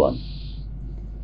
1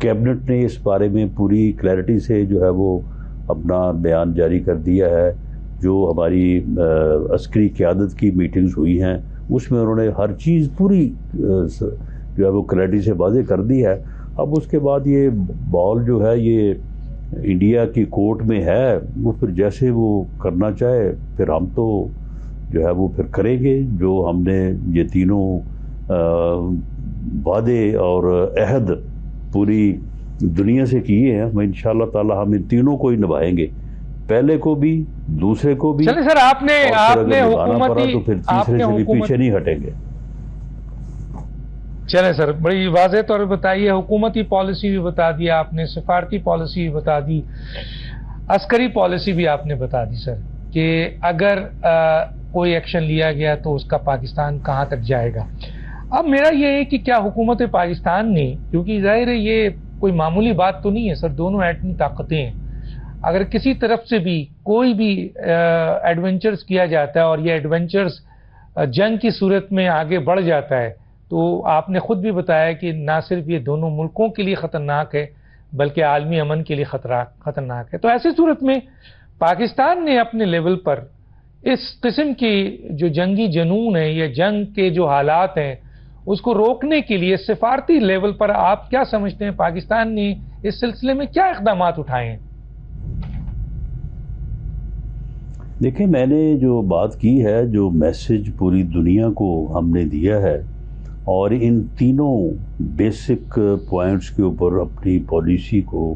cabinet نے اس بارے میں پوری کلیئرٹی سے جو ہے وہ اپنا بیان جاری کر دیا ہے. جو ہماری عسکری قیادت کی میٹنگز ہوئی ہیں اس میں انہوں نے ہر چیز پوری جو ہے وہ کلیئرٹی سے واضح کر دی ہے. اب اس کے بعد یہ بال جو ہے یہ انڈیا کی کورٹ میں ہے، وہ پھر جیسے وہ کرنا چاہے پھر ہم تو جو ہے وہ پھر کریں گے. جو ہم نے یہ تینوں وعدے اور عہد پوری دنیا سے کیے ہیں، میں انشاءاللہ تعالی ہم ان تینوں کو ہی نبھائیں گے، پہلے کو بھی، دوسرے کو بھی. چلیں سر، آپ نے حکومتی تو پھر تیسرے سے بھی پیچھے نہیں ہٹیں گے. چلیں سر، بڑی واضح طور پہ بتائیے. حکومتی پالیسی بھی بتا دیا آپ نے، سفارتی پالیسی بھی بتا دی، عسکری پالیسی بھی آپ نے بتا دی سر، کہ اگر کوئی ایکشن لیا گیا تو اس کا پاکستان کہاں تک جائے گا. اب میرا یہ ہے کہ کیا حکومت پاکستان نے، کیونکہ ظاہر ہے یہ کوئی معمولی بات تو نہیں ہے سر، دونوں ایٹمی طاقتیں ہیں، اگر کسی طرف سے بھی کوئی بھی ایڈونچرز کیا جاتا ہے اور یہ ایڈونچرز جنگ کی صورت میں آگے بڑھ جاتا ہے، تو آپ نے خود بھی بتایا کہ نہ صرف یہ دونوں ملکوں کے لیے خطرناک ہے بلکہ عالمی امن کے لیے خطرناک ہے. تو ایسی صورت میں پاکستان نے اپنے لیول پر اس قسم کی جو جنگی جنون ہے یا جنگ کے جو حالات ہیں اس کو روکنے کے لیے سفارتی لیول پر آپ کیا سمجھتے ہیں پاکستان نے اس سلسلے میں کیا اقدامات اٹھائے ہیں؟ دیکھیں، میں نے جو بات کی ہے، جو میسج پوری دنیا کو ہم نے دیا ہے اور ان تینوں بیسک پوائنٹس کے اوپر اپنی پالیسی کو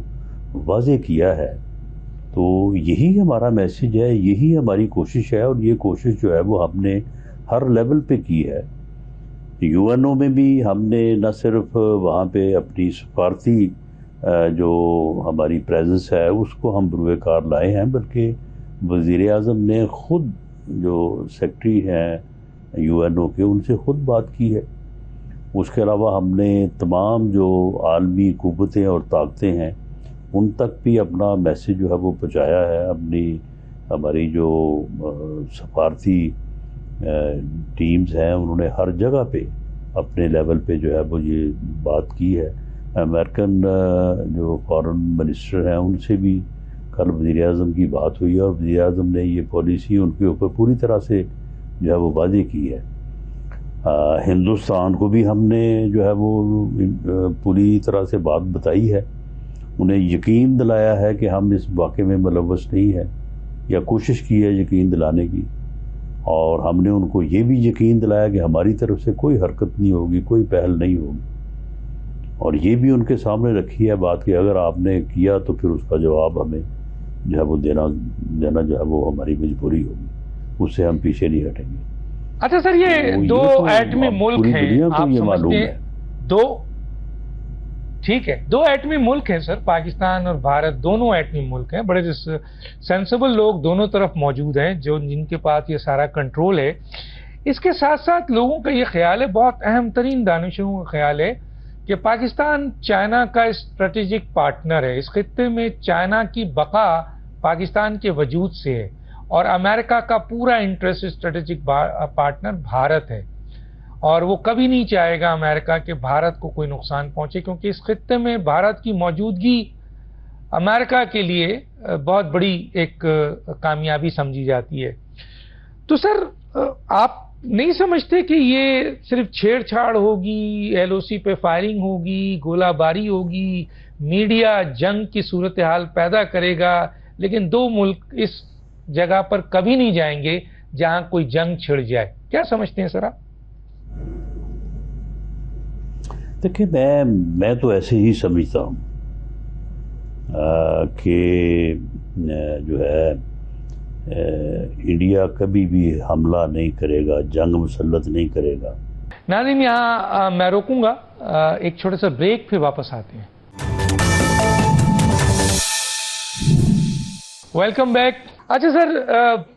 واضح کیا ہے، تو یہی ہمارا میسج ہے، یہی ہماری کوشش ہے. اور یہ کوشش جو ہے وہ ہم نے ہر لیول پہ کی ہے. یو این او میں بھی ہم نے نہ صرف وہاں پہ اپنی سفارتی جو ہماری پریزنس ہے اس کو ہم بروئے کار لائے ہیں، بلکہ وزیر اعظم نے خود، جو سیکرٹری ہیں یو این او کے، ان سے خود بات کی ہے. اس کے علاوہ ہم نے تمام جو عالمی قوتیں اور طاقتیں ہیں ان تک بھی اپنا میسج جو ہے وہ پہنچایا ہے. ہماری جو سفارتی ٹیمز ہیں انہوں نے ہر جگہ پہ اپنے لیول پہ جو ہے وہ یہ بات کی ہے. امریکن جو فارن منسٹر ہیں ان سے بھی کل وزیر اعظم کی بات ہوئی ہے اور وزیر اعظم نے یہ پالیسی ان کے اوپر پوری طرح سے جو ہے وہ واضح کی ہے. ہندوستان کو بھی ہم نے جو ہے وہ پوری طرح سے بات بتائی ہے، انہیں یقین دلایا ہے کہ ہم اس واقعے میں ملوث نہیں ہیں، یا کوشش کی ہے یقین دلانے کی. اور ہم نے ان کو یہ بھی یقین دلایا کہ ہماری طرف سے کوئی حرکت نہیں ہوگی، کوئی پہل نہیں ہوگی. اور یہ بھی ان کے سامنے رکھی ہے بات کہ اگر آپ نے کیا تو پھر اس کا جواب ہمیں جو ہے وہ دینا جو ہے وہ ہماری مجبوری ہوگی، اس سے ہم پیچھے نہیں ہٹیں گے. اچھا سر، یہ دو ایٹمی ملک ہیں، آپ سمجھتے ہیں ٹھیک ہے، دو ایٹمی ملک ہیں سر، پاکستان اور بھارت دونوں ایٹمی ملک ہیں، بڑے سینسیبل لوگ دونوں طرف موجود ہیں جن کے پاس یہ سارا کنٹرول ہے. اس کے ساتھ ساتھ لوگوں کا یہ خیال ہے، بہت اہم ترین دانشوروں کا خیال ہے کہ پاکستان چائنا کا اسٹریٹجک پارٹنر ہے. اس خطے میں چائنا کی بقا پاکستان کے وجود سے ہے اور امریکہ کا پورا انٹرسٹ اسٹریٹجک پارٹنر بھارت ہے، اور وہ کبھی نہیں چاہے گا امریکہ کہ بھارت کو کوئی نقصان پہنچے، کیونکہ اس خطے میں بھارت کی موجودگی امریکہ کے لیے بہت بڑی ایک کامیابی سمجھی جاتی ہے. تو سر، آپ نہیں سمجھتے کہ یہ صرف چھیڑ چھاڑ ہوگی، ایل او سی پہ فائرنگ ہوگی، گولہ باری ہوگی، میڈیا جنگ کی صورتحال پیدا کرے گا، لیکن دو ملک اس جگہ پر کبھی نہیں جائیں گے جہاں کوئی جنگ چھڑ جائے؟ کیا سمجھتے ہیں سر آپ؟ دیکھیں، میں تو ایسے ہی سمجھتا ہوں کہ جو ہے انڈیا کبھی بھی حملہ نہیں کرے گا، جنگ مسلط نہیں کرے گا. ناظرین، یہاں میں روکوں گا، ایک چھوٹے سا بریک، پھر واپس آتے ہیں. Welcome back. اچھا سر،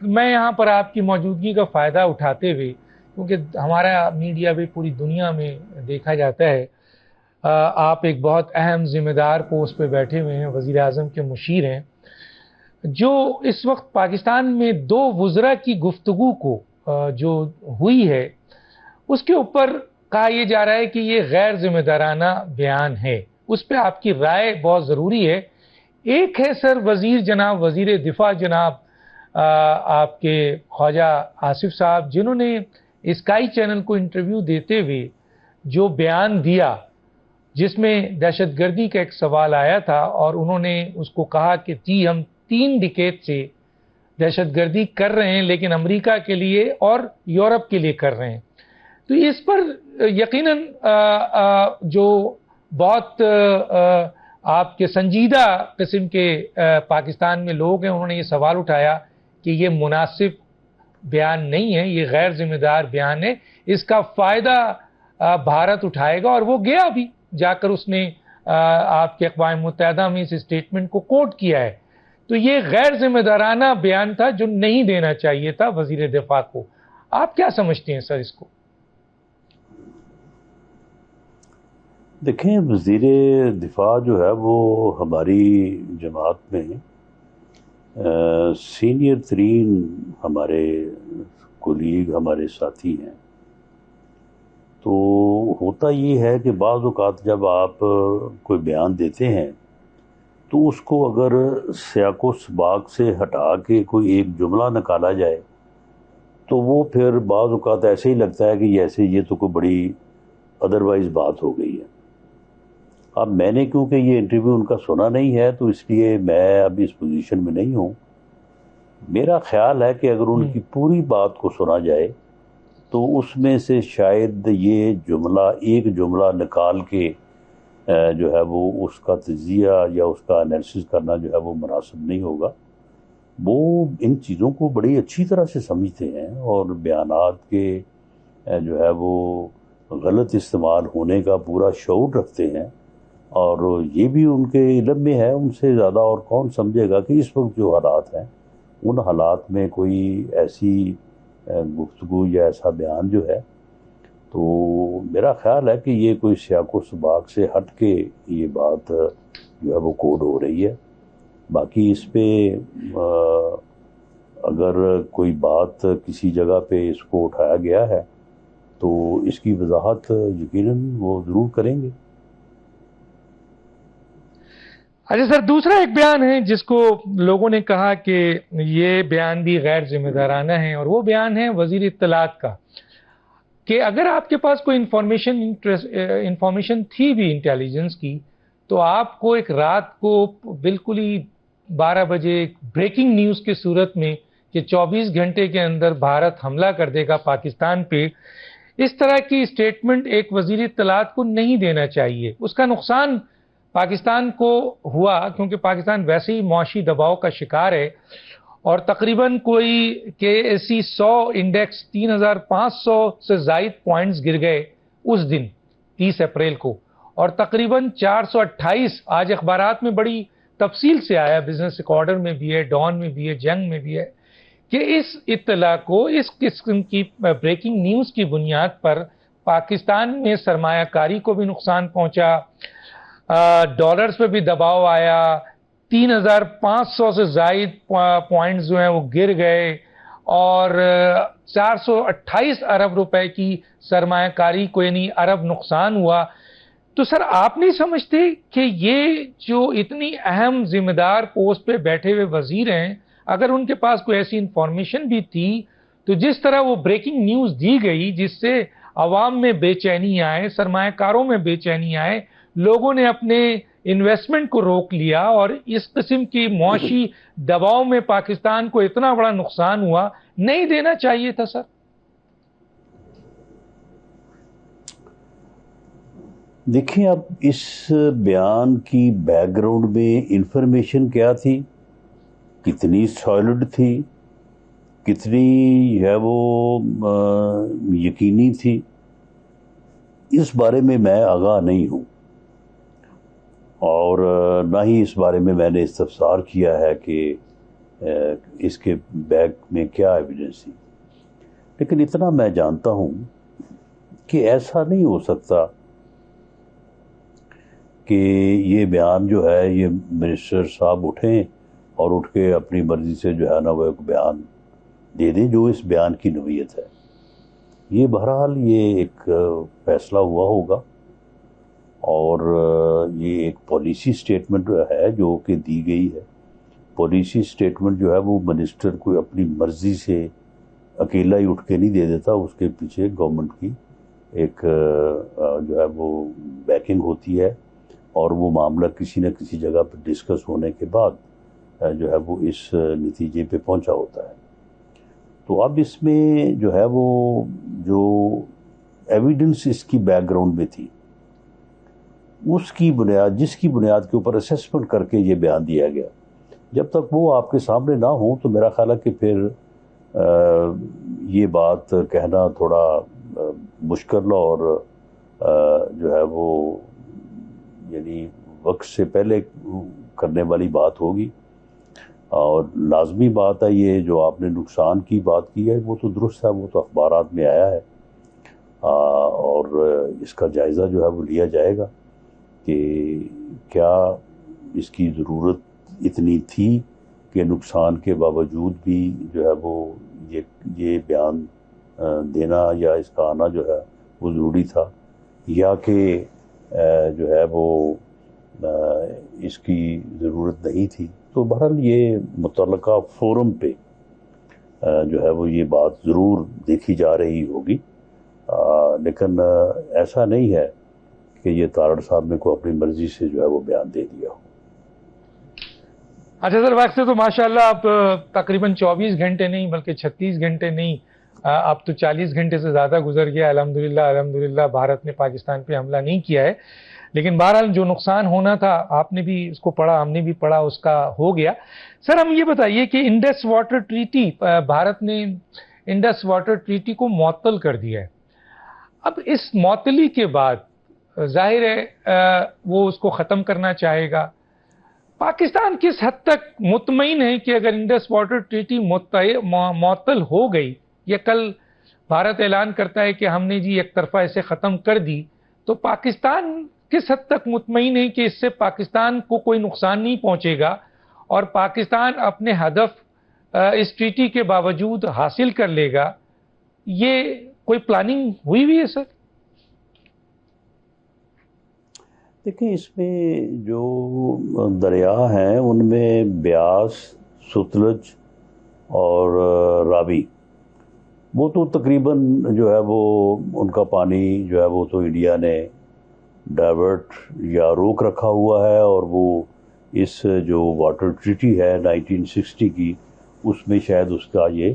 میں یہاں پر آپ کی موجودگی کا فائدہ اٹھاتے ہوئے، کیونکہ ہمارا میڈیا بھی پوری دنیا میں دیکھا جاتا ہے، آپ ایک بہت اہم ذمہ دار پوسٹ پہ بیٹھے ہوئے ہیں، وزیر اعظم کے مشیر ہیں، جو اس وقت پاکستان میں دو وزراء کی گفتگو کو جو ہوئی ہے اس کے اوپر کہا یہ جا رہا ہے کہ یہ غیر ذمہ دارانہ بیان ہے. اس پہ آپ کی رائے بہت ضروری ہے. ایک ہے سر وزیر دفاع جناب آپ کے خواجہ آصف صاحب، جنہوں نے اسکائی چینل کو انٹرویو دیتے ہوئے جو بیان دیا جس میں دہشت گردی کا ایک سوال آیا تھا، اور انہوں نے اس کو کہا کہ جی ہم 3 ڈیکیڈ سے دہشت گردی کر رہے ہیں، لیکن امریکہ کے لیے اور یورپ کے لیے کر رہے ہیں. تو اس پر یقیناً جو بہت آپ کے سنجیدہ قسم کے پاکستان میں لوگ ہیں، انہوں نے یہ سوال اٹھایا کہ یہ مناسب بیان نہیں ہے، یہ غیر ذمہ دار بیان ہے، اس کا فائدہ بھارت اٹھائے گا. اور وہ گیا بھی جا کر اس نے آپ کے اقوام متحدہ میں اس اسٹیٹمنٹ کو کوٹ کیا ہے. تو یہ غیر ذمہ دارانہ بیان تھا جو نہیں دینا چاہیے تھا وزیر دفاع کو. آپ کیا سمجھتے ہیں سر اس کو؟ دیکھیں، وزیر دفاع جو ہے وہ ہماری جماعت میں سینئر ترین ہمارے کولیگ، ہمارے ساتھی ہیں. تو ہوتا یہ ہے کہ بعض اوقات جب آپ کوئی بیان دیتے ہیں تو اس کو اگر سیاق و سباق سے ہٹا کے کوئی ایک جملہ نکالا جائے تو وہ پھر بعض اوقات ایسے ہی لگتا ہے کہ جیسے یہ تو کوئی بڑی ادروائز بات ہو گئی ہے. اب میں نے کیونکہ یہ انٹرویو ان کا سنا نہیں ہے تو اس لیے میں اب اس پوزیشن میں نہیں ہوں. میرا خیال ہے کہ اگر ان کی پوری بات کو سنا جائے تو اس میں سے شاید یہ جملہ، ایک جملہ نکال کے جو ہے وہ اس کا تجزیہ یا اس کا انالیسس کرنا جو ہے وہ مناسب نہیں ہوگا. وہ ان چیزوں کو بڑی اچھی طرح سے سمجھتے ہیں اور بیانات کے جو ہے وہ غلط استعمال ہونے کا پورا شعور رکھتے ہیں، اور یہ بھی ان کے علم میں ہے. ان سے زیادہ اور کون سمجھے گا کہ اس وقت جو حالات ہیں ان حالات میں کوئی ایسی گفتگو یا ایسا بیان جو ہے. تو میرا خیال ہے کہ یہ کوئی سیاق و سباق سے ہٹ کے یہ بات جو ہے وہ کوڈ ہو رہی ہے. باقی اس پہ اگر کوئی بات کسی جگہ پہ اس کو اٹھایا گیا ہے تو اس کی وضاحت یقیناً وہ ضرور کریں گے. اچھا سر، دوسرا ایک بیان ہے جس کو لوگوں نے کہا کہ یہ بیان بھی غیر ذمہ دارانہ ہے، اور وہ بیان ہے وزیر اطلاعات کا کہ اگر آپ کے پاس کوئی انفارمیشن تھی بھی انٹیلیجنس کی تو آپ کو ایک رات کو بالکل ہی 12 بجے بریکنگ نیوز کی صورت میں کہ 24 گھنٹے کے اندر بھارت حملہ کر دے گا پاکستان پہ، اس طرح کی اسٹیٹمنٹ ایک وزیر اطلاعات کو نہیں دینا چاہیے. اس کا نقصان پاکستان کو ہوا کیونکہ پاکستان ویسے ہی معاشی دباؤ کا شکار ہے، اور تقریباً کوئی KSE 100 انڈیکس 3500 سے زائد پوائنٹس گر گئے اس دن 30 اپریل کو، اور تقریباً 428 آج اخبارات میں بڑی تفصیل سے آیا، بزنس ریکارڈر میں بھی ہے، ڈان میں بھی ہے، جنگ میں بھی ہے، کہ اس اطلاع کو، اس قسم کی بریکنگ نیوز کی بنیاد پر پاکستان میں سرمایہ کاری کو بھی نقصان پہنچا، ڈالرز پہ بھی دباؤ آیا، 3500 سے زائد پوائنٹس جو ہیں وہ گر گئے، اور 428 ارب روپے کی سرمایہ کاری کو یعنی ارب نقصان ہوا. تو سر آپ نہیں سمجھتے کہ یہ جو اتنی اہم ذمہ دار پوسٹ پہ بیٹھے ہوئے وزیر ہیں، اگر ان کے پاس کوئی ایسی انفارمیشن بھی تھی تو جس طرح وہ بریکنگ نیوز دی گئی جس سے عوام میں بے چینی آئے، سرمایہ کاروں میں بے چینی آئے، لوگوں نے اپنے انویسٹمنٹ کو روک لیا، اور اس قسم کی معاشی دباؤ میں پاکستان کو اتنا بڑا نقصان ہوا، نہیں دینا چاہیے تھا سر؟ دیکھیں، اب اس بیان کی بیک گراؤنڈ میں انفارمیشن کیا تھی، کتنی سالڈ تھی، کتنی ہے وہ یقینی تھی، اس بارے میں آگاہ نہیں ہوں، اور نہ ہی اس بارے میں نے استفسار کیا ہے کہ اس کے بیک میں کیا ایویڈنس تھی. لیکن اتنا میں جانتا ہوں کہ ایسا نہیں ہو سکتا کہ یہ بیان جو ہے یہ منسٹر صاحب اٹھیں اور اٹھ کے اپنی مرضی سے جو ہے نا وہ ایک بیان دے دیں جو اس بیان کی نوعیت ہے. یہ بہرحال یہ ایک فیصلہ ہوا ہوگا، اور یہ ایک پالیسی سٹیٹمنٹ ہے جو کہ دی گئی ہے. پالیسی سٹیٹمنٹ جو ہے وہ منسٹر کو اپنی مرضی سے اکیلا ہی اٹھ کے نہیں دے دیتا, اس کے پیچھے گورنمنٹ کی ایک جو ہے وہ بیکنگ ہوتی ہے, اور وہ معاملہ کسی نہ کسی جگہ پہ ڈسکس ہونے کے بعد جو ہے وہ اس نتیجے پہ پہنچا ہوتا ہے. تو اب اس میں جو ہے وہ جو ایویڈنس اس کی بیک گراؤنڈ میں تھی, اس کی بنیاد, جس کی بنیاد کے اوپر اسیسمنٹ کر کے یہ بیان دیا گیا, جب تک وہ آپ کے سامنے نہ ہوں تو میرا خیال ہے کہ پھر یہ بات کہنا تھوڑا مشکل اور جو ہے وہ یعنی وقت سے پہلے کرنے والی بات ہوگی. اور لازمی بات ہے یہ جو آپ نے نقصان کی بات کی ہے وہ تو درست ہے, وہ تو اخبارات میں آیا ہے, اور اس کا جائزہ جو ہے وہ لیا جائے گا کہ کیا اس کی ضرورت اتنی تھی کہ نقصان کے باوجود بھی جو ہے وہ یہ بیان دینا یا اس کا آنا جو ہے وہ ضروری تھا, یا کہ جو ہے وہ اس کی ضرورت نہیں تھی. تو بہرحال یہ متعلقہ فورم پہ جو ہے وہ یہ بات ضرور دیکھی جا رہی ہوگی, لیکن ایسا نہیں ہے کہ یہ تارڑ صاحب نے کو اپنی مرضی سے جو ہے وہ بیان دے دیا ہو. اچھا سر, ویسے تو ماشاءاللہ اب تقریباً 24 گھنٹے نہیں بلکہ 36 گھنٹے نہیں, اب تو 40 گھنٹے سے زیادہ گزر گیا. الحمدللہ بھارت نے پاکستان پہ حملہ نہیں کیا ہے, لیکن بہرحال جو نقصان ہونا تھا آپ نے بھی اس کو پڑھا, ہم نے بھی پڑھا, اس کا ہو گیا. سر ہم یہ بتائیے کہ انڈس واٹر ٹریٹی, بھارت نے انڈس واٹر ٹریٹی کو معطل کر دیا ہے. اب اس معطلی کے بعد ظاہر ہے وہ اس کو ختم کرنا چاہے گا. پاکستان کس حد تک مطمئن ہے کہ اگر انڈس واٹر ٹریٹی معطل ہو گئی, یا کل بھارت اعلان کرتا ہے کہ ہم نے جی ایک طرفہ اسے ختم کر دی, تو پاکستان کس حد تک مطمئن ہے کہ اس سے پاکستان کو کوئی نقصان نہیں پہنچے گا اور پاکستان اپنے ہدف اس ٹریٹی کے باوجود حاصل کر لے گا؟ یہ کوئی پلاننگ ہوئی ہے سر؟ دیکھیں, اس میں جو دریا ہیں ان میں بیاس, ستلج اور راوی, وہ تو تقریباً جو ہے وہ ان کا پانی جو ہے وہ تو انڈیا نے ڈائیورٹ یا روک رکھا ہوا ہے, اور وہ اس جو واٹر ٹریٹی ہے 1960 کی, اس میں شاید اس کا یہ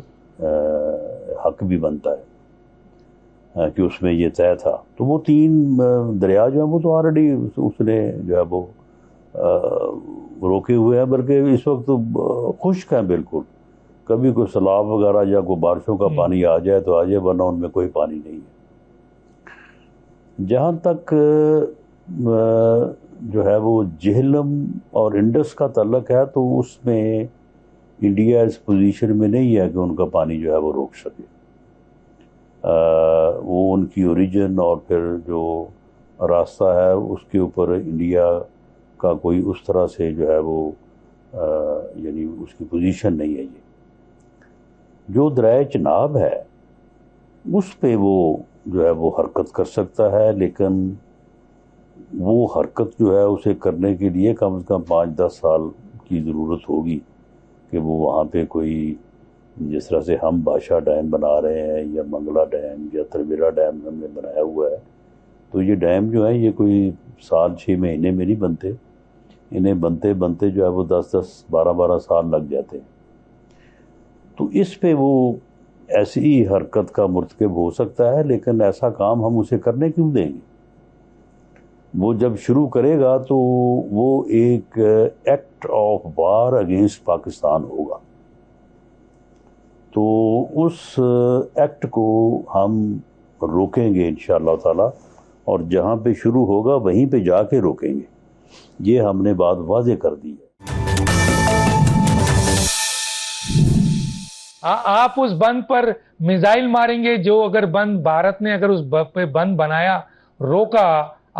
حق بھی بنتا ہے کہ اس میں یہ طے تھا. تو وہ 3 دریا جو ہیں وہ تو آلریڈی اس نے جو ہے وہ روکے ہوئے ہیں, بلکہ اس وقت خشک ہیں بالکل. کبھی کوئی سیلاب وغیرہ یا کوئی بارشوں کا پانی آ جائے تو آ جائے, ورنہ ان میں کوئی پانی نہیں ہے. جہاں تک جو ہے وہ جہلم اور انڈس کا تعلق ہے, تو اس میں انڈیا اس پوزیشن میں نہیں ہے کہ ان کا پانی جو ہے وہ روک سکے. وہ ان کی اوریجن اور پھر جو راستہ ہے اس کے اوپر انڈیا کا کوئی اس طرح سے جو ہے وہ یعنی اس کی پوزیشن نہیں ہے. یہ جو دریائے چناب ہے اس پہ وہ جو ہے وہ حرکت کر سکتا ہے, لیکن وہ حرکت جو ہے اسے کرنے کے لیے کم از کم 5-10 سال کی ضرورت ہوگی کہ وہ وہاں پہ کوئی, جس طرح سے ہم بادشاہ ڈیم بنا رہے ہیں یا منگلہ ڈیم یا تربیرا ڈیم ہم نے بنایا ہوا ہے, تو یہ ڈیم جو ہیں یہ کوئی 6 مہینے میں نہیں بنتے. انہیں بنتے بنتے جو ہے وہ 10-10, 12-12 سال لگ جاتے ہیں. تو اس پہ وہ ایسی ہی حرکت کا مرتکب ہو سکتا ہے, لیکن ایسا کام ہم اسے کرنے کیوں دیں گے؟ وہ جب شروع کرے گا تو وہ ایک act of war against Pakistan ہوگا. تو اس ایکٹ کو ہم روکیں گے انشاءاللہ تعالی, اور جہاں پہ شروع ہوگا وہیں پہ جا کے روکیں گے. یہ ہم نے بات واضح کر دی ہے. آپ اس بند پر میزائل ماریں گے جو اگر بند بھارت نے اگر اس پہ بند بنایا, روکا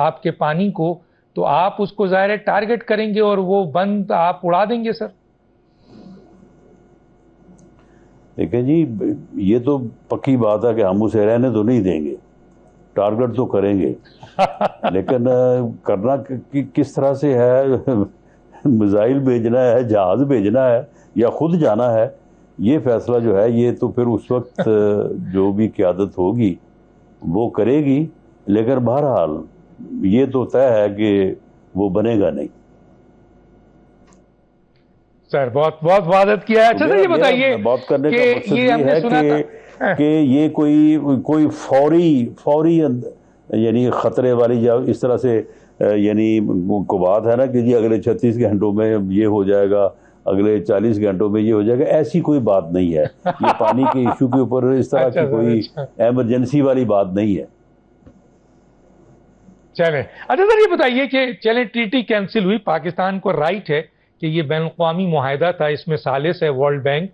آپ کے پانی کو, تو آپ اس کو ظاہر ٹارگٹ کریں گے اور وہ بند آپ اڑا دیں گے سر؟ دیکھیں جی, یہ تو پکی بات ہے کہ ہم اسے رہنے تو نہیں دیں گے. ٹارگٹ تو کریں گے لیکن کرنا کس طرح سے ہے، میزائل بھیجنا ہے، جہاز بھیجنا ہے یا خود جانا ہے، یہ فیصلہ جو ہے یہ تو پھر اس وقت جو بھی قیادت ہوگی وہ کرے گی، لیکن بہرحال یہ تو طے ہے کہ وہ بنے گا نہیں۔ سر بہت بہت وعدت کیا ہے۔ اچھا سر یہ بتائیے بات کرنے کا کہ مقصد یہ ہم یہ نے ہے سنا تھا کہ یہ کوئی فوری یعنی خطرے والی یا اس طرح سے یعنی کو بات ہے نا کہ جی اگلے 36 گھنٹوں میں یہ ہو جائے گا، اگلے 40 گھنٹوں میں یہ ہو جائے گا، ایسی کوئی بات نہیں ہے۔ یہ پانی کے ایشو کے اوپر اس طرح کی کوئی ایمرجنسی والی بات نہیں ہے۔ چلیں اچھا سر یہ بتائیے کہ چلیں ٹریٹی کینسل ہوئی، پاکستان کو رائٹ ہے کہ یہ بین الاقوامی معاہدہ تھا، اس میں ثالث ہے ورلڈ بینک،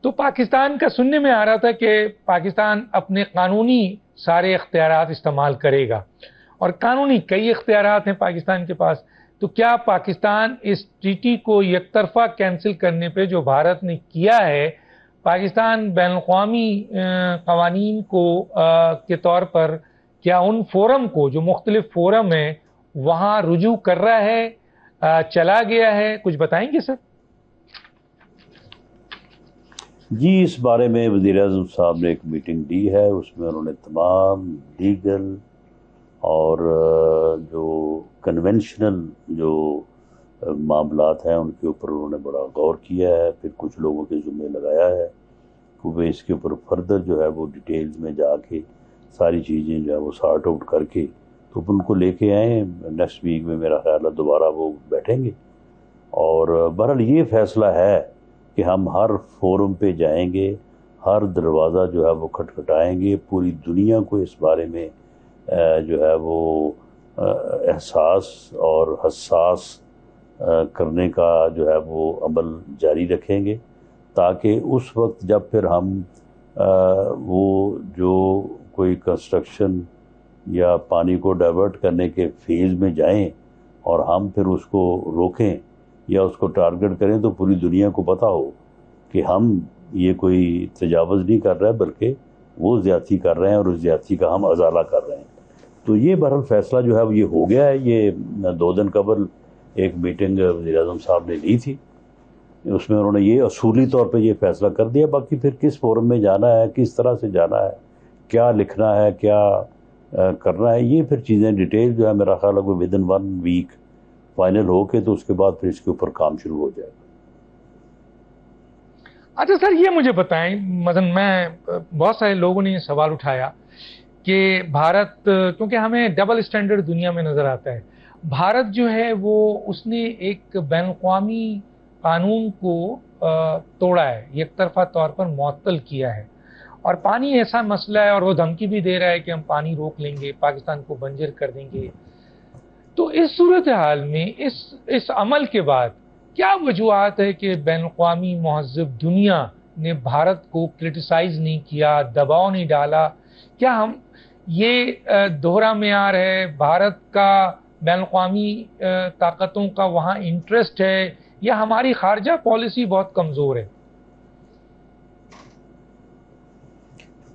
تو پاکستان کا سننے میں آ رہا تھا کہ پاکستان اپنے قانونی سارے اختیارات استعمال کرے گا، اور قانونی کئی اختیارات ہیں پاکستان کے پاس، تو کیا پاکستان اس ٹریٹی کو یک طرفہ کینسل کرنے پہ جو بھارت نے کیا ہے، پاکستان بین الاقوامی قوانین کو کے طور پر کیا ان فورم کو جو مختلف فورم ہیں وہاں رجوع کر رہا ہے، چلا گیا ہے؟ کچھ بتائیں گے سر؟ جی اس بارے میں وزیر اعظم صاحب نے ایک میٹنگ دی ہے، اس میں انہوں نے تمام لیگل اور جو کنونشنل جو معاملات ہیں ان کے اوپر انہوں نے بڑا غور کیا ہے، پھر کچھ لوگوں کے ذمہ لگایا ہے کہ وہ اس کے اوپر فردر جو ہے وہ ڈیٹیلز میں جا کے ساری چیزیں جو ہے وہ سارٹ آؤٹ کر کے تو ان کو لے کے آئیں۔ نیکسٹ ویک میں میرا خیال ہے دوبارہ وہ بیٹھیں گے، اور بہرحال یہ فیصلہ ہے کہ ہم ہر فورم پہ جائیں گے، ہر دروازہ جو ہے وہ کھٹکھٹائیں گے، پوری دنیا کو اس بارے میں جو ہے وہ احساس اور حساس کرنے کا جو ہے وہ عمل جاری رکھیں گے، تاکہ اس وقت جب پھر ہم وہ جو کوئی کنسٹرکشن یا پانی کو ڈائیورٹ کرنے کے فیز میں جائیں اور ہم پھر اس کو روکیں یا اس کو ٹارگٹ کریں تو پوری دنیا کو پتہ ہو کہ ہم یہ کوئی تجاوز نہیں کر رہے بلکہ وہ زیادتی کر رہے ہیں اور اس زیادتی کا ہم ازالہ کر رہے ہیں۔ تو یہ بہرحال فیصلہ جو ہے وہ یہ ہو گیا ہے۔ یہ 2 دن قبل ایک میٹنگ وزیر اعظم صاحب نے لی تھی، اس میں انہوں نے یہ اصولی طور پہ یہ فیصلہ کر دیا، باقی پھر کس فورم میں جانا ہے، کس طرح سے جانا ہے، کیا لکھنا ہے، کیا کرنا ہے، یہ پھر چیزیں ڈیٹیل جو ہے میرا خیال ہے کہ ود ان 1 ویک فائنل ہو کے تو اس کے بعد پھر اس کے اوپر کام شروع ہو جائے گا۔ اچھا سر یہ مجھے بتائیں، مثلا میں بہت سارے لوگوں نے یہ سوال اٹھایا کہ بھارت، کیونکہ ہمیں ڈبل اسٹینڈرڈ دنیا میں نظر آتا ہے، بھارت جو ہے وہ اس نے ایک بین الاقوامی قانون کو توڑا ہے، یک طرفہ طور پر معطل کیا ہے، اور پانی ایسا مسئلہ ہے اور وہ دھمکی بھی دے رہا ہے کہ ہم پانی روک لیں گے، پاکستان کو بنجر کر دیں گے۔ تو اس صورتحال میں اس عمل کے بعد کیا وجوہات ہے کہ بین الاقوامی مہذب دنیا نے بھارت کو کرٹیسائز نہیں کیا، دباؤ نہیں ڈالا؟ کیا ہم یہ دوہرا معیار ہے، بھارت کا بین الاقوامی طاقتوں کا وہاں انٹرسٹ ہے، یا ہماری خارجہ پالیسی بہت کمزور ہے؟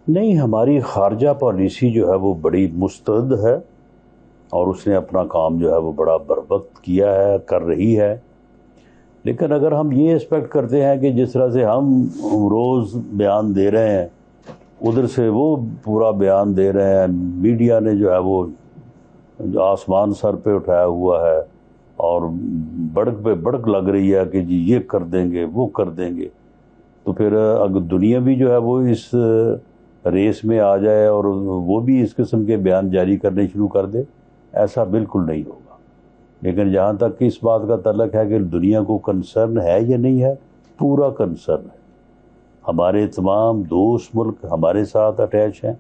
نہیں، ہماری خارجہ پالیسی جو ہے وہ بڑی مستعد ہے اور اس نے اپنا کام جو ہے وہ بڑا بروقت کیا ہے، کر رہی ہے، لیکن اگر ہم یہ ایکسپیکٹ کرتے ہیں کہ جس طرح سے ہم روز بیان دے رہے ہیں ادھر سے وہ پورا بیان دے رہے ہیں، میڈیا نے جو ہے وہ آسمان سر پہ اٹھایا ہوا ہے اور بڑک پہ بڑک لگ رہی ہے کہ جی یہ کر دیں گے وہ کر دیں گے، تو پھر اگر دنیا بھی جو ہے وہ اس ریس میں آ جائے اور وہ بھی اس قسم کے بیان جاری کرنے شروع کر دے، ایسا بالکل نہیں ہوگا۔ لیکن جہاں تک اس بات کا تعلق ہے کہ دنیا کو کنسرن ہے یا نہیں ہے، پورا کنسرن ہے۔ ہمارے تمام دوست ملک ہمارے ساتھ اٹیچ ہیں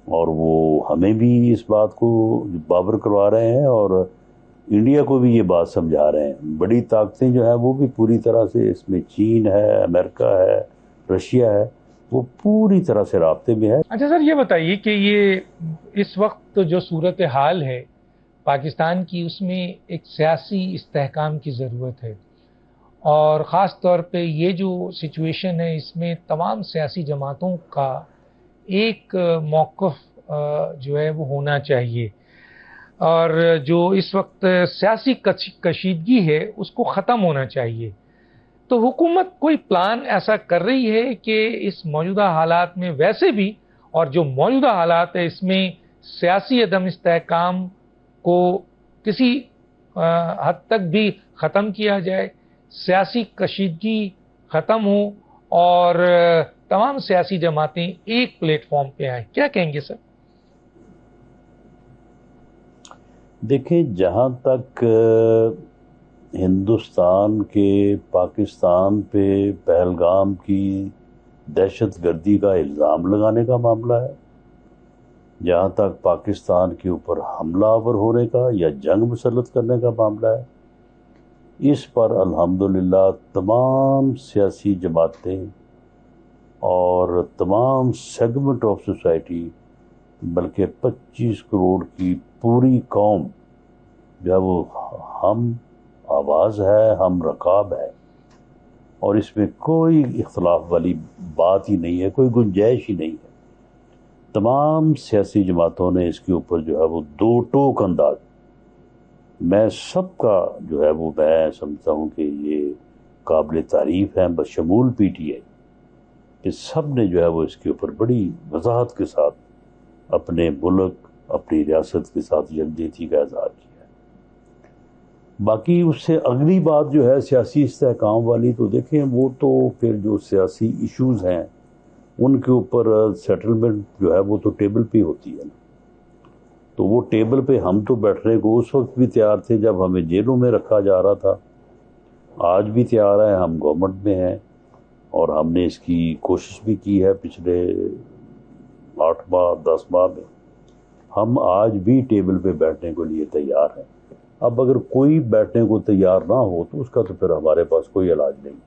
اور وہ ہمیں بھی اس بات کو باور کروا رہے ہیں اور انڈیا کو بھی یہ بات سمجھا رہے ہیں۔ بڑی طاقتیں جو ہیں وہ بھی پوری طرح سے اس میں چین ہے، امریکہ ہے، رشیا ہے، وہ پوری طرح سے رابطے میں ہے۔ اچھا سر یہ بتائیے کہ یہ اس وقت جو صورتحال ہے پاکستان کی، اس میں ایک سیاسی استحکام کی ضرورت ہے، اور خاص طور پہ یہ جو سچویشن ہے اس میں تمام سیاسی جماعتوں کا ایک موقف جو ہے وہ ہونا چاہیے، اور جو اس وقت سیاسی کشیدگی ہے اس کو ختم ہونا چاہیے. تو حکومت کوئی پلان ایسا کر رہی ہے کہ اس موجودہ حالات میں ویسے بھی، اور جو موجودہ حالات ہے اس میں سیاسی عدم استحکام کو کسی حد تک بھی ختم کیا جائے، سیاسی کشیدگی ختم ہو اور تمام سیاسی جماعتیں ایک پلیٹ فارم پہ آئیں؟ کیا کہیں گے سر؟ دیکھیں، جہاں تک ہندوستان کے پاکستان پہ پہلگام کی دہشت گردی کا الزام لگانے کا معاملہ ہے، جہاں تک پاکستان کے اوپر حملہ آور ہونے کا یا جنگ مسلط کرنے کا معاملہ ہے، اس پر الحمدللہ تمام سیاسی جماعتیں اور تمام سیگمنٹ آف سوسائٹی، بلکہ 25 کروڑ کی پوری قوم جو ہے وہ ہم آواز ہے، ہم رکاب ہے، اور اس میں کوئی اختلاف والی بات ہی نہیں ہے، کوئی گنجائش ہی نہیں ہے. تمام سیاسی جماعتوں نے اس کے اوپر جو ہے وہ دو ٹوک انداز، میں سب کا جو ہے وہ میں سمجھتا ہوں کہ یہ قابل تعریف ہے، بشمول پی ٹی آئی، کہ سب نے جو ہے وہ اس کے اوپر بڑی وضاحت کے ساتھ اپنے ملک، اپنی ریاست کے ساتھ یکجہتی کا اظہار کیا ہے. باقی اس سے اگلی بات جو ہے سیاسی استحکام والی، تو دیکھیں وہ تو پھر جو سیاسی ایشوز ہیں ان کے اوپر سیٹلمنٹ جو ہے وہ تو ٹیبل پہ ہوتی ہے نا. تو وہ ٹیبل پہ ہم تو بیٹھنے کو اس وقت بھی تیار تھے جب ہمیں جیلوں میں رکھا جا رہا تھا، آج بھی تیار ہیں، ہم گورنمنٹ میں ہیں اور ہم نے اس کی کوشش بھی کی ہے پچھلے 8 ماہ 10 ماہ میں. ہم آج بھی ٹیبل پہ بیٹھنے کے لیے تیار ہیں. اب اگر کوئی بیٹھنے کو تیار نہ ہو تو اس کا تو پھر ہمارے پاس کوئی علاج نہیں.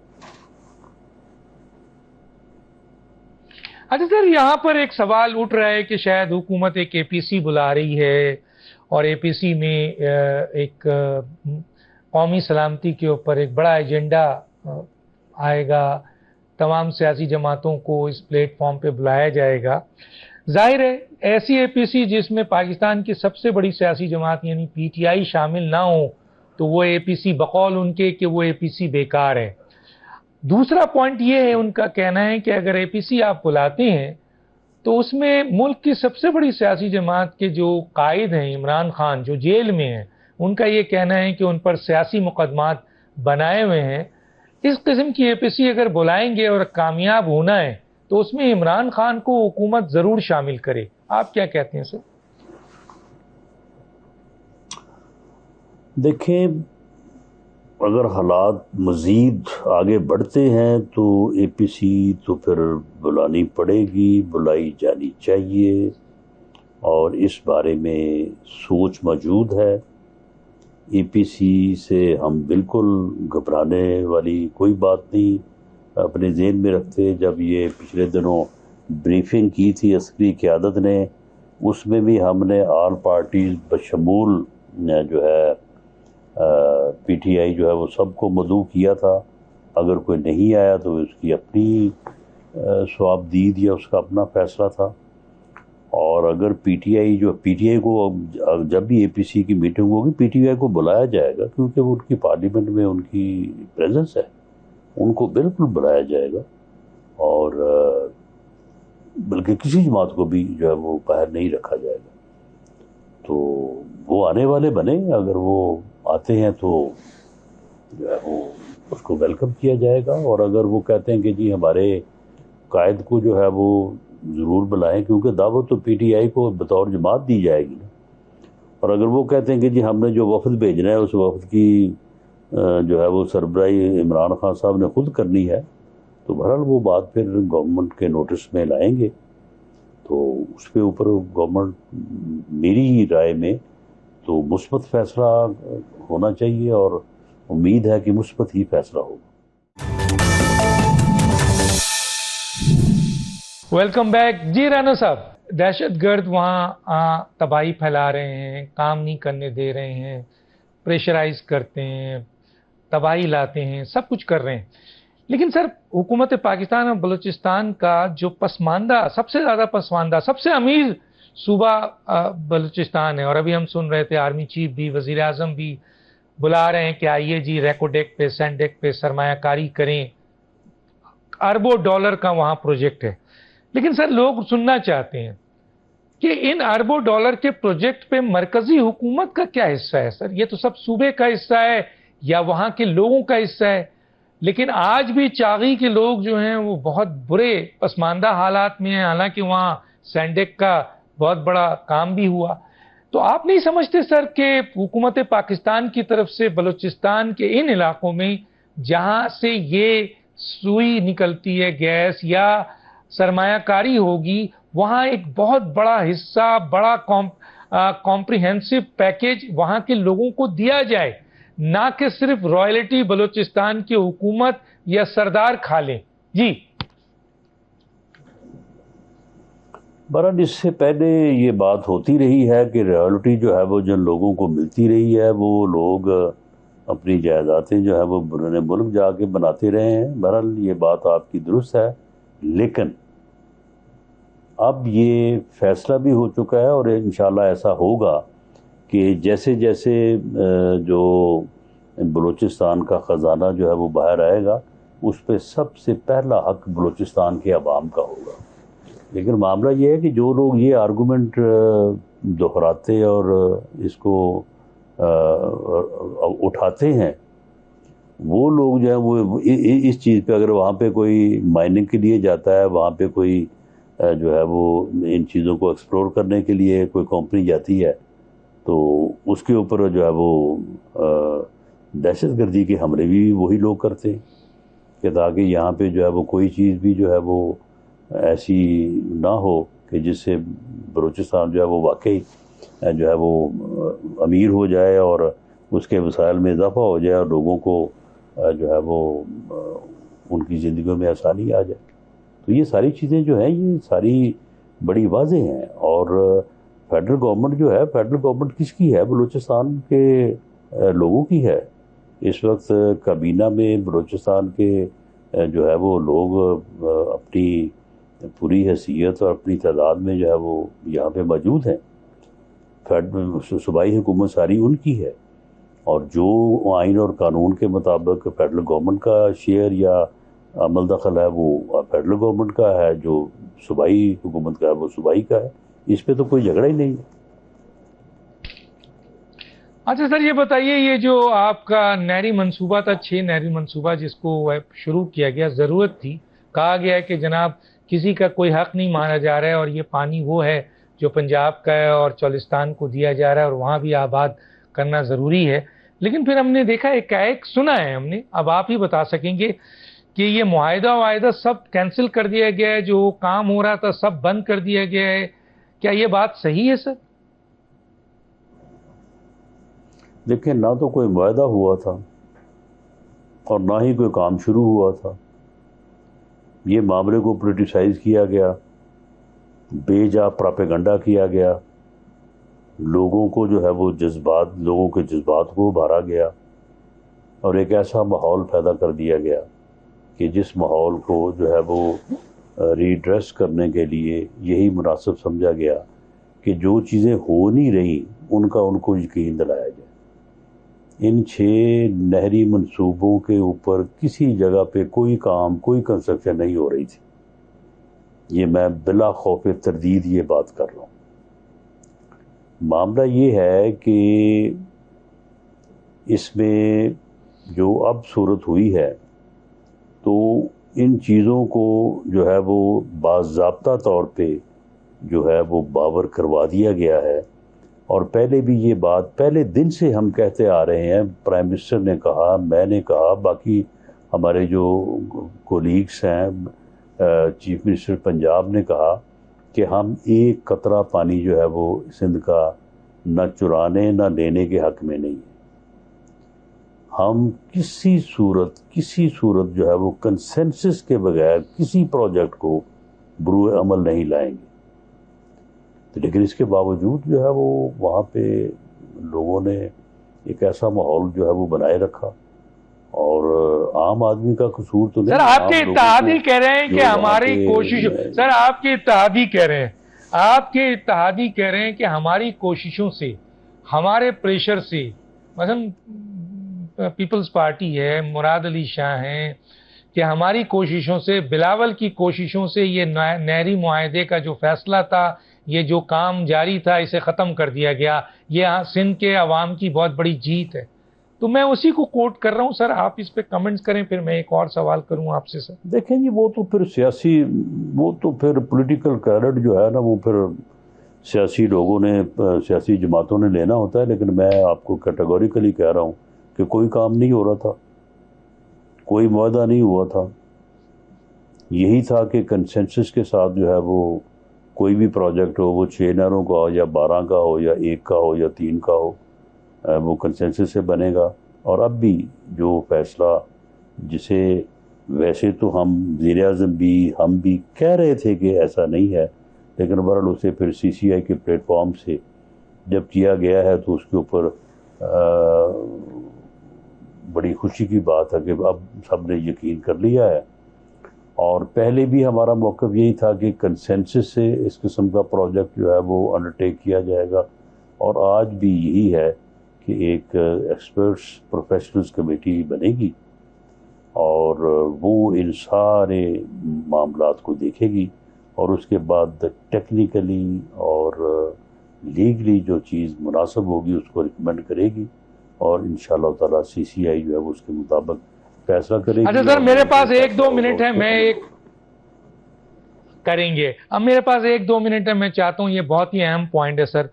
اچھا سر، یہاں پر ایک سوال اٹھ رہا ہے کہ شاید حکومت ایک اے پی سی بلا رہی ہے اور اے پی سی میں ایک قومی سلامتی کے اوپر ایک بڑا ایجنڈا آئے گا، تمام سیاسی جماعتوں کو اس پلیٹ فارم پہ بلایا جائے گا. ظاہر ہے ایسی اے پی سی جس میں پاکستان کی سب سے بڑی سیاسی جماعت یعنی پی ٹی آئی شامل نہ ہو تو وہ اے پی سی بقول ان کے کہ وہ اے پی سی بیکار ہے. دوسرا پوائنٹ یہ ہے، ان کا کہنا ہے کہ اگر اے پی سی آپ بلاتے ہیں تو اس میں ملک کی سب سے بڑی سیاسی جماعت کے جو قائد ہیں عمران خان جو جیل میں ہیں، ان کا یہ کہنا ہے کہ ان پر سیاسی مقدمات بنائے ہوئے ہیں. اس قسم کی اے پی سی اگر بلائیں گے اور کامیاب ہونا ہے تو اس میں عمران خان کو حکومت ضرور شامل کرے. آپ کیا کہتے ہیں سر؟ دیکھیں، اگر حالات مزید آگے بڑھتے ہیں تو اے پی سی تو پھر بلانی پڑے گی، بلائی جانی چاہیے، اور اس بارے میں سوچ موجود ہے. اے پی سی سے ہم بالکل گھبرانے والی کوئی بات نہیں اپنے ذہن میں رکھتے. جب یہ پچھلے دنوں بریفنگ کی تھی عسکری قیادت نے، اس میں بھی ہم نے آل پارٹیز بشمول جو ہے پی ٹی آئی جو ہے وہ سب کو مدعو کیا تھا. اگر کوئی نہیں آیا تو اس کی اپنی صوابدید یا اس کا اپنا فیصلہ تھا. اور اگر پی ٹی آئی کو جب بھی اے پی سی کی میٹنگ ہوگی پی ٹی آئی کو بلایا جائے گا، کیونکہ وہ ان کی پارلیمنٹ میں ان کی پریزنس ہے، ان کو بالکل بلایا جائے گا. اور بلکہ کسی جماعت کو بھی جو ہے وہ باہر نہیں رکھا جائے گا. تو وہ آنے والے بنے، اگر وہ آتے ہیں تو جو ہے وہ اس کو ویلکم کیا جائے گا. اور اگر وہ کہتے ہیں کہ جی ہمارے قائد کو جو ہے وہ ضرور بلائیں، کیونکہ دعوت تو پی ٹی آئی کو بطور جماعت دی جائے گی نا. اور اگر وہ کہتے ہیں کہ جی ہم نے جو وفد بھیجنا ہے اس وفد کی جو ہے وہ سربراہی عمران خان صاحب نے خود کرنی ہے، تو بہرحال وہ بات پھر گورنمنٹ کے نوٹس میں لائیں گے. تو اس کے اوپر گورنمنٹ میری رائے میں تو مثبت فیصلہ ہونا چاہیے، اور امید ہے کہ مثبت ہی فیصلہ ہوگا. Welcome back. جی رانا صاحب، دہشت گرد وہاں تباہی پھیلا رہے ہیں، کام نہیں کرنے دے رہے ہیں، پریشرائز کرتے ہیں، تباہی لاتے ہیں، سب کچھ کر رہے ہیں. لیکن سر حکومت پاکستان اور بلوچستان کا جو پسماندہ، سب سے زیادہ پسماندہ، سب سے امیر صوبہ بلوچستان ہے، اور ابھی ہم سن رہے تھے آرمی چیف بھی، وزیر اعظم بھی بلا رہے ہیں کہ آئیے جی ریکوڈیک پہ سینڈیک پہ سرمایہ کاری کریں، اربوں ڈالر کا وہاں پروجیکٹ ہے. لیکن سر لوگ سننا چاہتے ہیں کہ ان اربوں ڈالر کے پروجیکٹ پہ مرکزی حکومت کا کیا حصہ ہے سر؟ یہ تو سب صوبے کا حصہ ہے یا وہاں کے لوگوں کا حصہ ہے؟ لیکن آج بھی چاغی کے لوگ جو ہیں وہ بہت برے پسماندہ حالات میں ہیں، حالانکہ وہاں سینڈیک کا بہت بڑا کام بھی ہوا. تو آپ نہیں سمجھتے سر کہ حکومت پاکستان کی طرف سے بلوچستان کے ان علاقوں میں جہاں سے یہ سوئی نکلتی ہے گیس یا سرمایہ کاری ہوگی، وہاں ایک بہت بڑا حصہ، بڑا کمپریہنسو پیکیج وہاں کے لوگوں کو دیا جائے، نہ کہ صرف رائلٹی بلوچستان کی حکومت یا سردار کھا لیں؟ جی بہرحال اس سے پہلے یہ بات ہوتی رہی ہے کہ رائلٹی جو ہے وہ جن لوگوں کو ملتی رہی ہے وہ لوگ اپنی جائیدادیں جو ہے وہ بیرون ملک جا کے بناتے رہے ہیں. بہرحال یہ بات آپ کی درست ہے، لیکن اب یہ فیصلہ بھی ہو چکا ہے اور انشاءاللہ ایسا ہوگا کہ جیسے جیسے جو بلوچستان کا خزانہ جو ہے وہ باہر آئے گا اس پہ سب سے پہلا حق بلوچستان کے عوام کا ہوگا. لیکن معاملہ یہ ہے کہ جو لوگ یہ آرگومنٹ دہراتے اور اس کو اٹھاتے ہیں، وہ لوگ جو ہیں وہ اس چیز پہ، اگر وہاں پہ کوئی مائننگ کے لیے جاتا ہے، وہاں پہ کوئی جو ہے وہ ان چیزوں کو ایکسپلور کرنے کے لیے کوئی کمپنی جاتی ہے تو اس کے اوپر جو ہے وہ دہشت گردی کے حملے بھی وہی لوگ کرتے ہیں کہ تاکہ یہاں پہ جو ہے وہ کوئی چیز بھی جو ہے وہ ایسی نہ ہو کہ جس سے بلوچستان جو ہے وہ واقعی جو ہے وہ امیر ہو جائے اور اس کے وسائل میں اضافہ ہو جائے اور لوگوں کو جو ہے وہ ان کی زندگیوں میں آسانی آ جائے. تو یہ ساری چیزیں جو ہیں یہ ساری بڑی واضح ہیں. اور فیڈرل گورنمنٹ جو ہے، فیڈرل گورنمنٹ کس کی ہے؟ بلوچستان کے لوگوں کی ہے. اس وقت کابینہ میں بلوچستان کے جو ہے وہ لوگ اپنی پوری حیثیت اور اپنی تعداد میں جو ہے وہ یہاں پہ موجود ہیں. صوبائی حکومت ساری ان کی ہے، اور جو آئین اور قانون کے مطابق فیڈرل گورنمنٹ کا شیئر یا عمل دخل ہے وہ فیڈرل گورنمنٹ کا ہے، جو صوبائی حکومت کا ہے وہ صوبائی کا ہے. اس پہ تو کوئی جھگڑا ہی نہیں ہے. اچھا سر یہ بتائیے، یہ جو آپ کا نہری منصوبہ تھا، 6 نہری منصوبہ جس کو شروع کیا گیا، ضرورت تھی، کہا گیا ہے کہ جناب کسی کا کوئی حق نہیں مانا جا رہا ہے اور یہ پانی وہ ہے جو پنجاب کا ہے اور چولستان کو دیا جا رہا ہے اور وہاں بھی آباد کرنا ضروری ہے. لیکن پھر ہم نے دیکھا ایک سنا ہے ہم نے، اب آپ ہی بتا سکیں گے کہ یہ معاہدہ سب کینسل کر دیا گیا ہے، جو کام ہو رہا تھا سب بند کر دیا گیا ہے. کیا یہ بات صحیح ہے سر؟ دیکھیں، نہ تو کوئی معاہدہ ہوا تھا اور نہ ہی کوئی کام شروع ہوا تھا. یہ معاملے کو پولیٹیسائز کیا گیا، بے جا پراپیگنڈا کیا گیا، لوگوں کو جو ہے وہ لوگوں کے جذبات کو ابھارا گیا اور ایک ایسا ماحول پیدا کر دیا گیا کہ جس ماحول کو جو ہے وہ ریڈریس کرنے کے لیے یہی مناسب سمجھا گیا کہ جو چیزیں ہو نہیں رہی ان کو یقین دلایا جائے. ان 6 نہری منصوبوں کے اوپر کسی جگہ پہ کوئی کام، کوئی کنسٹرکشن نہیں ہو رہی تھی. یہ میں بلا خوف تردید یہ بات کر رہا ہوں. معاملہ یہ ہے کہ اس میں جو اب صورت ہوئی ہے تو ان چیزوں کو جو ہے وہ باضابطہ طور پہ جو ہے وہ باور کروا دیا گیا ہے. اور پہلے بھی یہ بات پہلے دن سے ہم کہتے آ رہے ہیں، پرائم منسٹر نے کہا، میں نے کہا، باقی ہمارے جو کولیگس ہیں، چیف منسٹر پنجاب نے کہا کہ ہم ایک قطرہ پانی جو ہے وہ سندھ کا نہ چرانے نہ لینے کے حق میں نہیں ہے. ہم کسی صورت جو ہے وہ کنسنسس کے بغیر کسی پروجیکٹ کو بروئے عمل نہیں لائیں گے. لیکن اس کے باوجود جو ہے وہ وہاں پہ لوگوں نے ایک ایسا ماحول جو ہے وہ بنائے رکھا، اور عام آدمی کا قصور تو نہیں. سر آپ کے اتحاد ہی کہہ رہے ہیں کہ ہماری کوشش، سر آپ کے اتحاد ہی کہہ رہے ہیں، آپ کے اتحادی کہہ رہے ہیں کہ ہماری کوششوں سے، ہمارے پریشر سے، مثلا پیپلز پارٹی ہے، مراد علی شاہ ہیں، کہ ہماری کوششوں سے، بلاول کی کوششوں سے یہ نہری معاہدے کا جو فیصلہ تھا، یہ جو کام جاری تھا، اسے ختم کر دیا گیا، یہ سندھ کے عوام کی بہت بڑی جیت ہے. تو میں اسی کو کوٹ کر رہا ہوں سر، آپ اس پہ کمنٹس کریں، پھر میں ایک اور سوال کروں آپ سے سر. دیکھیں جی، وہ تو پھر پولیٹیکل کریڈٹ جو ہے نا، وہ پھر سیاسی لوگوں نے، سیاسی جماعتوں نے لینا ہوتا ہے. لیکن میں آپ کو کیٹیگوریکلی کہہ رہا ہوں کہ کوئی کام نہیں ہو رہا تھا، کوئی معاہدہ نہیں ہوا تھا. یہی تھا کہ کنسنسس کے ساتھ جو ہے وہ کوئی بھی پروجیکٹ ہو، وہ 6 نہروں کا ہو یا 12 کا ہو یا 1 کا ہو یا 3 کا ہو، وہ کنسنسس سے بنے گا. اور اب بھی جو فیصلہ، جسے ویسے تو ہم وزیر اعظم بھی، ہم بھی کہہ رہے تھے کہ ایسا نہیں ہے، لیکن بہرحال اسے پھر سی سی آئی کے پلیٹ فارم سے جب کیا گیا ہے تو اس کے اوپر بڑی خوشی کی بات ہے کہ اب سب نے یقین کر لیا ہے. اور پہلے بھی ہمارا موقف یہی تھا کہ کنسنسس سے اس قسم کا پروجیکٹ جو ہے وہ انڈرٹیک کیا جائے گا. اور آج بھی یہی ہے کہ ایک ایکسپرٹس پروفیشنلز کمیٹی بنے گی اور وہ ان سارے معاملات کو دیکھے گی، اور اس کے بعد ٹیکنیکلی اور لیگلی جو چیز مناسب ہوگی اس کو ریکمینڈ کرے گی، اور انشاءاللہ تعالیٰ سی سی آئی جو ہے وہ اس کے مطابق فیصلہ کرے گی. اچھا سر، میرے پاس 1-2 منٹ ہے، میں ایک کریں گے. اب میرے پاس 1-2 منٹ ہے، میں چاہتا ہوں، یہ بہت ہی اہم پوائنٹ ہے سر،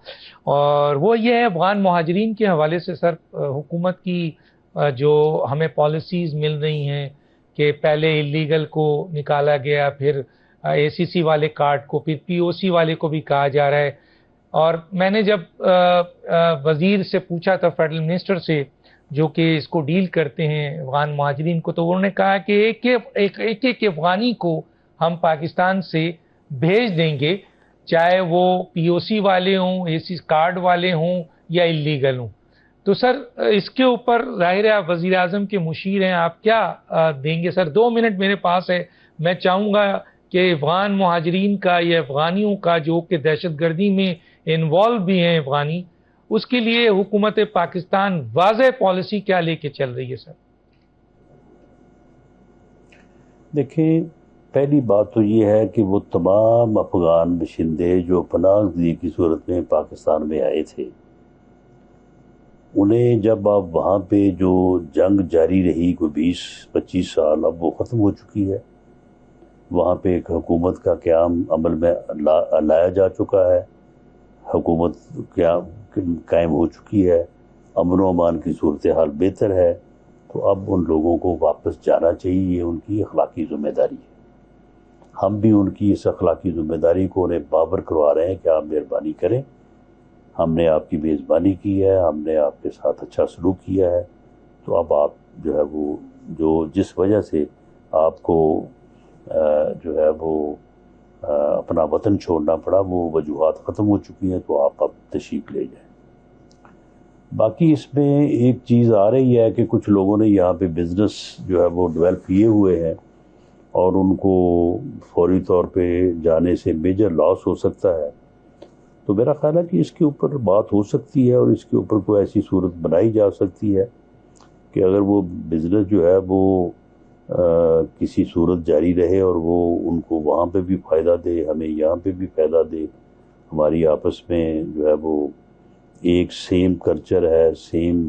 اور وہ یہ ہے افغان مہاجرین کے حوالے سے سر. حکومت کی جو ہمیں پالیسیز مل رہی ہیں کہ پہلے اللیگل کو نکالا گیا، پھر اے سی سی والے کارڈ کو، پھر پی او سی والے کو بھی کہا جا رہا ہے. اور میں نے جب وزیر سے پوچھا تھا، فیڈرل منسٹر سے جو کہ اس کو ڈیل کرتے ہیں افغان مہاجرین کو، تو انہوں نے کہا کہ ایک افغانی کو ہم پاکستان سے بھیج دیں گے، چاہے وہ پی او سی والے ہوں، اے سی کارڈ والے ہوں یا اللیگل ہوں. تو سر اس کے اوپر ظاہر ہے آپ وزیر اعظم کے مشیر ہیں، آپ کیا دیں گے سر؟ 2 منٹ میرے پاس ہے. میں چاہوں گا کہ افغان مہاجرین کا یا افغانیوں کا جو کہ دہشت گردی میں انوالو بھی ہیں افغانی، اس کے لیے حکومت پاکستان واضح پالیسی کیا لے کے چل رہی ہے سر؟ دیکھیں، پہلی بات تو یہ ہے کہ وہ تمام افغان باشندے جو پناہ گزینی کی صورت میں پاکستان میں آئے تھے، انہیں جب آپ وہاں پہ جو جنگ جاری رہی کوئی 20-25 سال، اب وہ ختم ہو چکی ہے. وہاں پہ ایک حکومت کا قیام عمل میں لایا جا چکا ہے، حکومت قائم ہو چکی ہے، امن و امان کی صورتحال بہتر ہے. تو اب ان لوگوں کو واپس جانا چاہیے، یہ ان کی اخلاقی ذمہ داری ہے. ہم بھی ان کی اس اخلاقی ذمہ داری کو انہیں بابر کروا رہے ہیں کہ آپ مہربانی کریں، ہم نے آپ کی میزبانی کی ہے، ہم نے آپ کے ساتھ اچھا سلوک کیا ہے، تو اب آپ جو ہے وہ جس وجہ سے آپ کو جو ہے وہ اپنا وطن چھوڑنا پڑا، وہ وجوہات ختم ہو چکی ہیں، تو آپ اب تشریف لے جائیں. باقی اس میں ایک چیز آ رہی ہے کہ کچھ لوگوں نے یہاں پہ بزنس جو ہے وہ ڈیولپ کیے ہوئے ہیں، اور ان کو فوری طور پہ جانے سے میجر لاس ہو سکتا ہے. تو میرا خیال ہے کہ اس کے اوپر بات ہو سکتی ہے، اور اس کے اوپر کوئی ایسی صورت بنائی جا سکتی ہے کہ اگر وہ بزنس جو ہے وہ کسی صورت جاری رہے، اور وہ ان کو وہاں پہ بھی فائدہ دے، ہمیں یہاں پہ بھی فائدہ دے، ہماری آپس میں جو ہے وہ ایک سیم کلچر ہے، سیم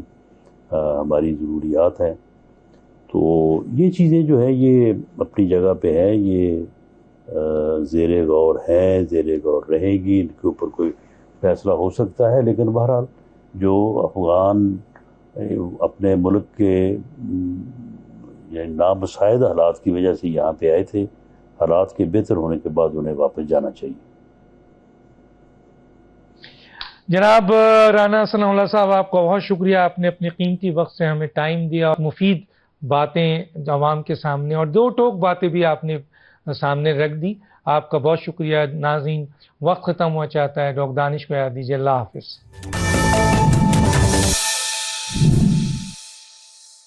ہماری ضروریات ہیں. تو یہ چیزیں جو ہیں یہ اپنی جگہ پہ ہیں، یہ زیر غور ہیں، زیر غور رہیں گی، ان کے اوپر کوئی فیصلہ ہو سکتا ہے. لیکن بہرحال جو افغان اپنے ملک کے نامساعد حالات کی وجہ سے یہاں پہ آئے تھے، حالات کے بہتر ہونے کے بعد انہیں واپس جانا چاہیے. جناب رانا ثناء اللہ صاحب، آپ کا بہت شکریہ، آپ نے اپنے قیمتی وقت سے ہمیں ٹائم دیا، مفید باتیں عوام کے سامنے اور 2 ٹوک باتیں بھی آپ نے سامنے رکھ دی. آپ کا بہت شکریہ. ناظرین، وقت ختم ہوا چاہتا ہے، ڈاکٹر دانش کو یاد دیجیے. اللہ حافظ.